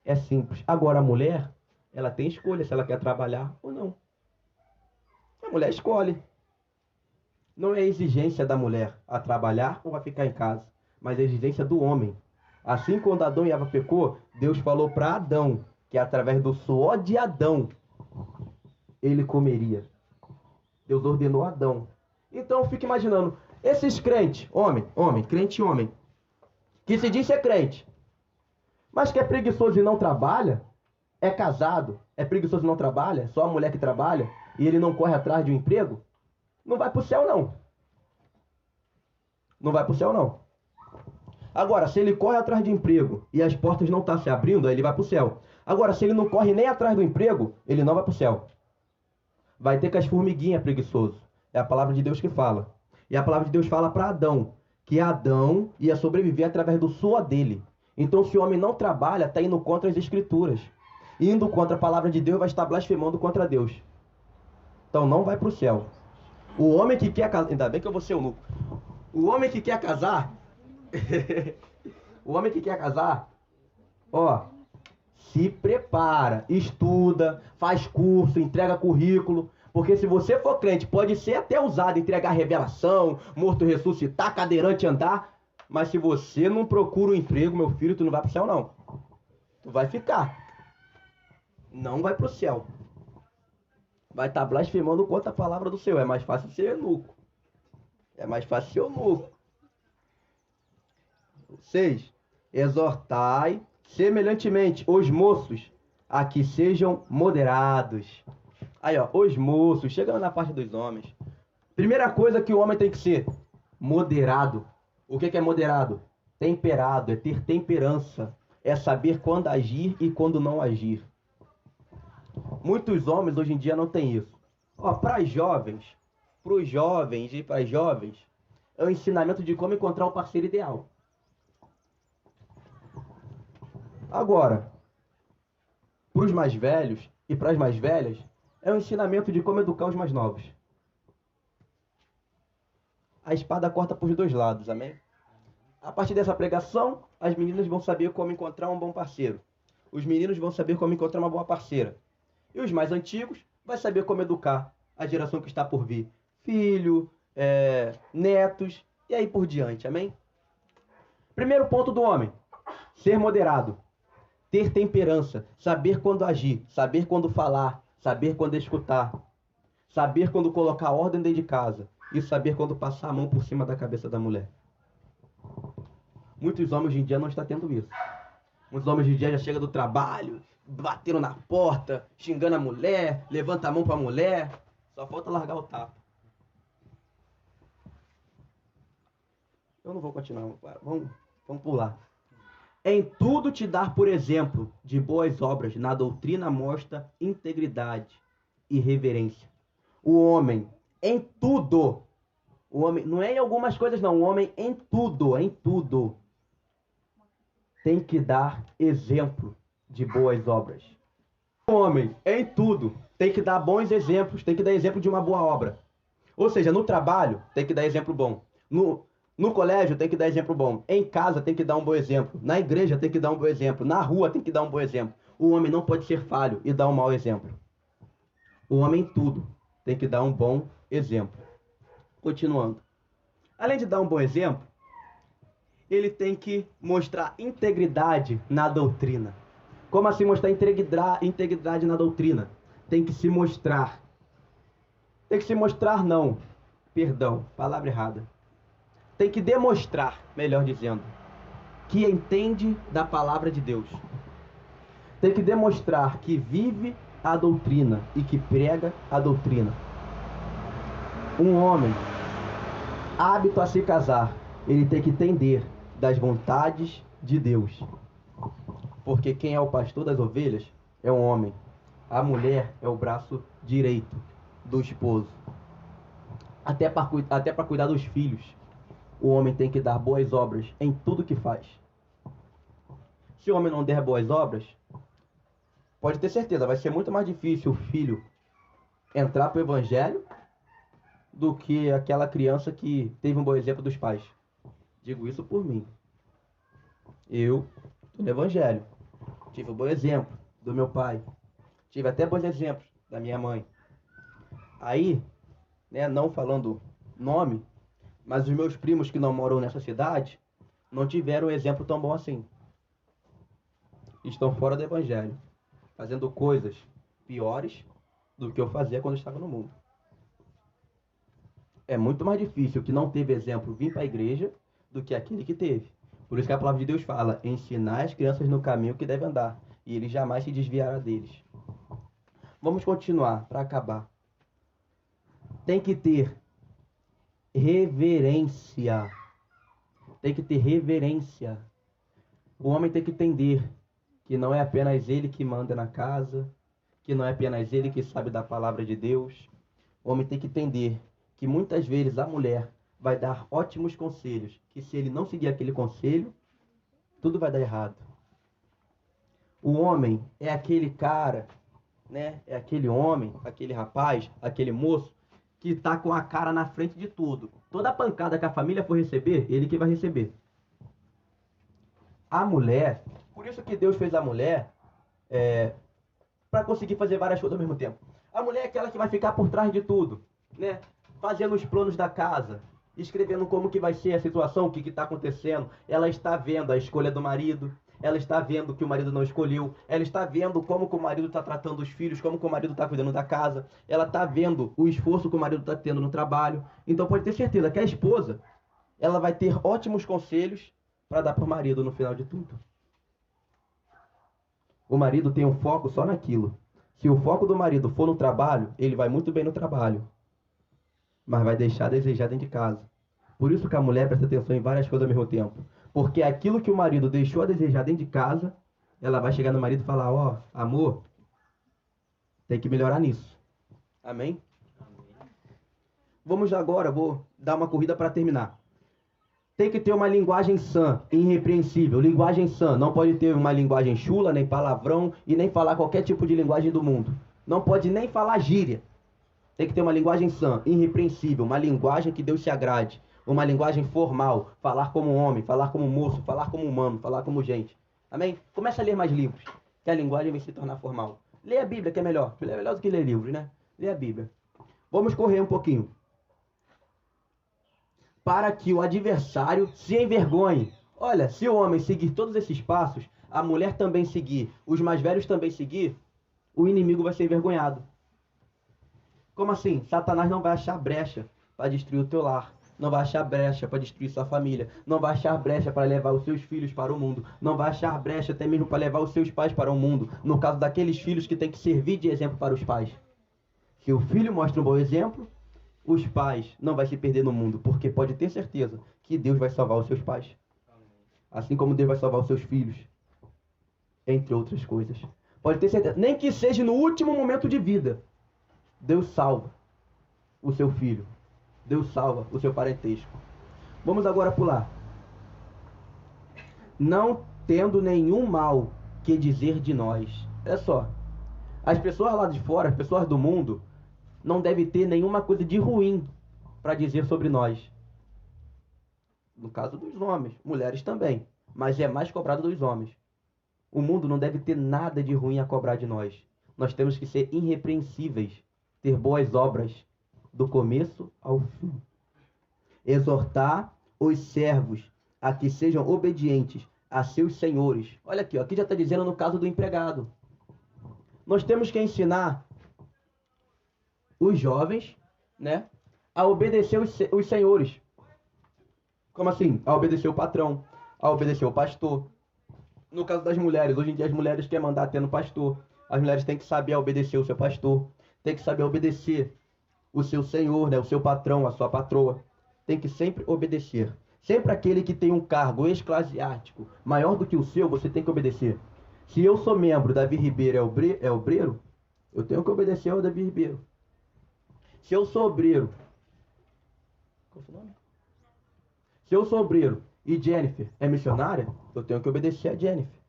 É simples. Agora a mulher, ela tem escolha se ela quer trabalhar ou não. A mulher escolhe. Não é exigência da mulher a trabalhar ou a ficar em casa, mas é exigência do homem. Assim, quando Adão e Eva pecou, Deus falou para Adão que através do suor de Adão ele comeria. Deus ordenou a Adão. Então, fica imaginando, esses crentes, crente homem, que se diz ser crente, mas que é preguiçoso e não trabalha, é casado, é preguiçoso e não trabalha, só a mulher que trabalha, e ele não corre atrás de um emprego, não vai para o céu, não. Não vai para o céu, não. Agora, se ele corre atrás de emprego e as portas não estão se abrindo, aí ele vai para o céu. Agora, se ele não corre nem atrás do emprego, ele não vai para o céu. Vai ter com as formiguinhas preguiçoso. É a palavra de Deus que fala. E a palavra de Deus fala para Adão, que Adão ia sobreviver através do suor dele. Então, se o homem não trabalha, está indo contra as escrituras. Indo contra a palavra de Deus, vai estar blasfemando contra Deus. Então, não vai para o céu. O homem que quer casar... Ainda bem que eu vou ser eunuco. O homem que quer casar... o homem que quer casar... Ó... Se prepara, estuda, faz curso, entrega currículo. Porque se você for crente, pode ser até usado, entregar revelação, morto ressuscitar, cadeirante andar. Mas se você não procura um emprego, meu filho, tu não vai pro céu, não. Tu vai ficar. Não vai pro céu. Vai estar blasfemando contra a palavra do Senhor. É mais fácil ser eunuco. É mais fácil ser eunuco. 6. Exortai semelhantemente os moços a que sejam moderados. Aí, ó, os moços, chegando na parte dos homens. Primeira coisa que o homem tem que ser: moderado. O que é moderado? Temperado, é ter temperança. É saber quando agir e quando não agir. Muitos homens hoje em dia não têm isso. Ó, para os jovens e para as jovens, é o ensinamento de como encontrar o parceiro ideal. Agora, para os mais velhos e para as mais velhas, é o ensinamento de como educar os mais novos. A espada corta por dois lados, amém? A partir dessa pregação, as meninas vão saber como encontrar um bom parceiro. Os meninos vão saber como encontrar uma boa parceira. E os mais antigos vão saber como educar a geração que está por vir. Filho, netos e aí por diante, amém? Primeiro ponto do homem: ser moderado. Ter temperança, saber quando agir, saber quando falar, saber quando escutar, saber quando colocar ordem dentro de casa e saber quando passar a mão por cima da cabeça da mulher. Muitos homens hoje em dia não estão tendo isso. Muitos homens hoje em dia já chegam do trabalho, batendo na porta, xingando a mulher, levanta a mão para a mulher, só falta largar o tapa. Eu não vou continuar, vamos pular. Em tudo te dar por exemplo de boas obras, na doutrina mostra integridade e reverência. O homem, em tudo, o homem, não é em algumas coisas não, o homem em tudo, tem que dar exemplo de boas obras. O homem, em tudo, tem que dar bons exemplos, tem que dar exemplo de uma boa obra. Ou seja, no trabalho, tem que dar exemplo bom. No colégio tem que dar exemplo bom. Em casa tem que dar um bom exemplo. Na igreja tem que dar um bom exemplo. Na rua tem que dar um bom exemplo. O homem não pode ser falho e dar um mau exemplo. O homem tudo tem que dar um bom exemplo. Continuando. Além de dar um bom exemplo, ele tem que mostrar integridade na doutrina. Como assim mostrar integridade na doutrina? Tem que se mostrar. Tem que se mostrar não. Perdão, palavra errada. Tem que demonstrar, melhor dizendo, que entende da palavra de Deus. Tem que demonstrar que vive a doutrina e que prega a doutrina. Um homem apto a se casar, ele tem que entender das vontades de Deus. Porque quem é o pastor das ovelhas é um homem. A mulher é o braço direito do esposo. Até para cuidar dos filhos, o homem tem que dar boas obras em tudo que faz. Se o homem não der boas obras, pode ter certeza, vai ser muito mais difícil o filho entrar para o evangelho do que aquela criança que teve um bom exemplo dos pais. Digo isso por mim. Eu estou no evangelho. Tive um bom exemplo do meu pai. Tive até bons exemplos da minha mãe. Aí, né, não falando nome, mas os meus primos que não moram nessa cidade não tiveram um exemplo tão bom assim. Estão fora do evangelho, fazendo coisas piores do que eu fazia quando eu estava no mundo. É muito mais difícil que não teve exemplo vir para a igreja do que aquele que teve. Por isso que a palavra de Deus fala: ensinar as crianças no caminho que devem andar, e eles jamais se desviarão deles. Vamos continuar para acabar. Tem que ter reverência. Tem que ter reverência. O homem tem que entender que não é apenas ele que manda na casa, que não é apenas ele que sabe da palavra de Deus. O homem tem que entender que muitas vezes a mulher vai dar ótimos conselhos, que se ele não seguir aquele conselho, tudo vai dar errado. O homem é aquele cara, né? É aquele homem, aquele rapaz, aquele moço que está com a cara na frente de tudo. Toda a pancada que a família for receber, ele que vai receber. A mulher, por isso que Deus fez a mulher para conseguir fazer várias coisas ao mesmo tempo. A mulher é aquela que vai ficar por trás de tudo, né? Fazendo os planos da casa, escrevendo como que vai ser a situação, o que está acontecendo. Ela está vendo a escolha do marido, ela está vendo que o marido não escolheu, ela está vendo como que o marido está tratando os filhos, como que o marido está cuidando da casa, ela está vendo o esforço que o marido está tendo no trabalho. Então pode ter certeza que a esposa, ela vai ter ótimos conselhos para dar para o marido no final de tudo. O marido tem um foco só naquilo. Se o foco do marido for no trabalho, ele vai muito bem no trabalho, mas vai deixar a desejar dentro de casa. Por isso que a mulher presta atenção em várias coisas ao mesmo tempo. Porque aquilo que o marido deixou a desejar dentro de casa, ela vai chegar no marido e falar: ó, amor, tem que melhorar nisso. Amém? Vamos agora, vou dar uma corrida para terminar. Tem que ter uma linguagem sã, irrepreensível. Linguagem sã. Não pode ter uma linguagem chula, nem palavrão e nem falar qualquer tipo de linguagem do mundo. Não pode nem falar gíria. Tem que ter uma linguagem sã, irrepreensível, uma linguagem que Deus se agrade, uma linguagem formal, falar como homem, falar como moço, falar como humano, falar como gente. Amém? Começa a ler mais livros, que a linguagem vai se tornar formal. Lê a Bíblia, que é melhor. É melhor do que ler livros, né? Lê a Bíblia. Vamos correr um pouquinho. Para que o adversário se envergonhe. Olha, se o homem seguir todos esses passos, a mulher também seguir, os mais velhos também seguir, o inimigo vai ser envergonhado. Como assim? Satanás não vai achar brecha para destruir o teu lar. Não vai achar brecha para destruir sua família. Não vai achar brecha para levar os seus filhos para o mundo. Não vai achar brecha até mesmo para levar os seus pais para o mundo. No caso daqueles filhos que têm que servir de exemplo para os pais. Se o filho mostra um bom exemplo, os pais não vão se perder no mundo. Porque pode ter certeza que Deus vai salvar os seus pais. Assim como Deus vai salvar os seus filhos. Entre outras coisas. Pode ter certeza. Nem que seja no último momento de vida. Deus salva o seu filho. Deus salva o seu parentesco. Vamos agora pular. Não tendo nenhum mal que dizer de nós. É só. As pessoas lá de fora, as pessoas do mundo, não devem ter nenhuma coisa de ruim para dizer sobre nós. No caso dos homens, mulheres também. Mas é mais cobrado dos homens. O mundo não deve ter nada de ruim a cobrar de nós. Nós temos que ser irrepreensíveis ter boas obras do começo ao fim. Exortar os servos a que sejam obedientes a seus senhores. Olha aqui, ó, aqui já está dizendo no caso do empregado. Nós temos que ensinar os jovens, né, a obedecer os senhores. Como assim? A obedecer o patrão, a obedecer o pastor. No caso das mulheres, hoje em dia as mulheres querem mandar até no pastor. As mulheres têm que saber obedecer o seu pastor, tem que saber obedecer o seu senhor, né, o seu patrão, a sua patroa. Tem que sempre obedecer. Sempre aquele que tem um cargo eclesiástico maior do que o seu, você tem que obedecer. Se eu sou membro, Davi Ribeiro é obreiro, eu tenho que obedecer ao Davi Ribeiro. Se eu sou obreiro, qual é o nome? Se eu sou obreiro e Jennifer é missionária, eu tenho que obedecer a Jennifer.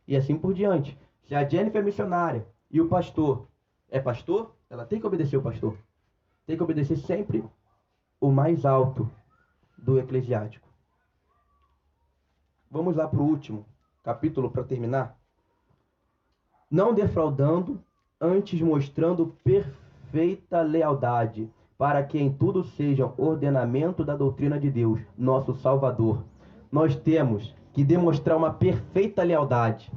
E assim por diante. Se a Jennifer é missionária e o pastor é pastor, ela tem que obedecer o pastor. Tem que obedecer sempre o mais alto do eclesiástico. Vamos lá para o último capítulo para terminar. Não defraudando, antes mostrando perfeita lealdade, para que em tudo seja ordenamento da doutrina de Deus, nosso Salvador. Nós temos que demonstrar uma perfeita lealdade.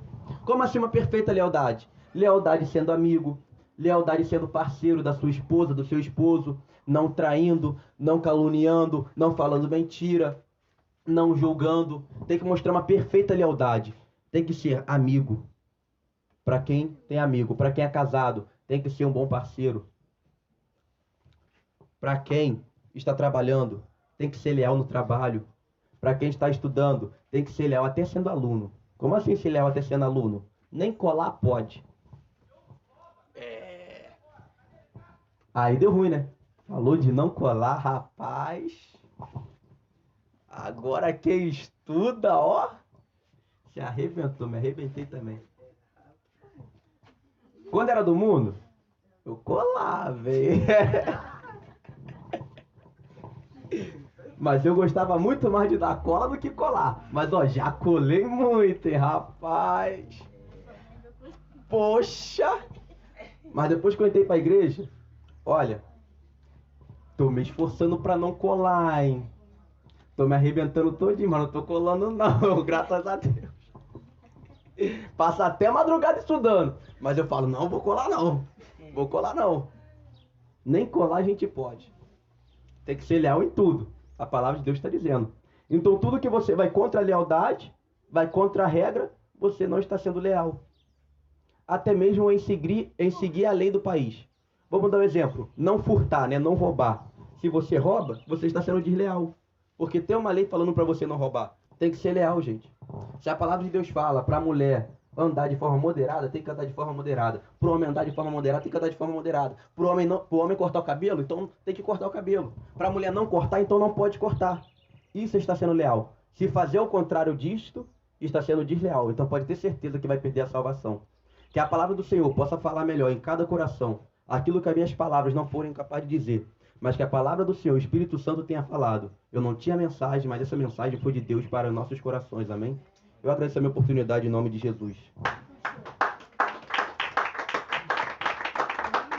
Como assim uma perfeita lealdade? Lealdade sendo amigo, lealdade sendo parceiro da sua esposa, do seu esposo, não traindo, não caluniando, não falando mentira, não julgando. Tem que mostrar uma perfeita lealdade. Tem que ser amigo. Para quem tem amigo, para quem é casado, tem que ser um bom parceiro. Para quem está trabalhando, tem que ser leal no trabalho. Para quem está estudando, tem que ser leal até sendo aluno. Como assim ser leal até sendo aluno? Nem colar pode. Aí deu ruim, né? Falou de não colar, rapaz. Agora quem estuda, ó, se arrebentou, me arrebentei também. Quando era do mundo, eu colava, velho. Mas eu gostava muito mais de dar cola do que colar. Mas, ó, já colei muito, hein, rapaz. Poxa. Mas depois que eu entrei pra igreja, olha, tô me esforçando pra não colar, hein. Tô me arrebentando todinho, mas não tô colando não, graças a Deus. Passa até madrugada estudando. Mas eu falo, não, vou colar não. Vou colar não. Nem colar a gente pode. Tem que ser leal em tudo. A palavra de Deus está dizendo. Então tudo que você vai contra a lealdade, vai contra a regra, você não está sendo leal. Até mesmo em seguir a lei do país. Vamos dar um exemplo. Não furtar, né? Não roubar. Se você rouba, você está sendo desleal. Porque tem uma lei falando para você não roubar. Tem que ser leal, gente. Se a palavra de Deus fala para a mulher andar de forma moderada, tem que andar de forma moderada. Para o homem andar de forma moderada, tem que andar de forma moderada. Para o homem cortar o cabelo, então tem que cortar o cabelo. Para a mulher não cortar, então não pode cortar. Isso está sendo leal. Se fazer o contrário disto, está sendo desleal. Então pode ter certeza que vai perder a salvação. Que a palavra do Senhor possa falar melhor em cada coração aquilo que as minhas palavras não forem capazes de dizer. Mas que a palavra do Senhor, o Espírito Santo, tenha falado. Eu não tinha mensagem, mas essa mensagem foi de Deus para nossos corações. Amém? Eu agradeço a minha oportunidade em nome de Jesus.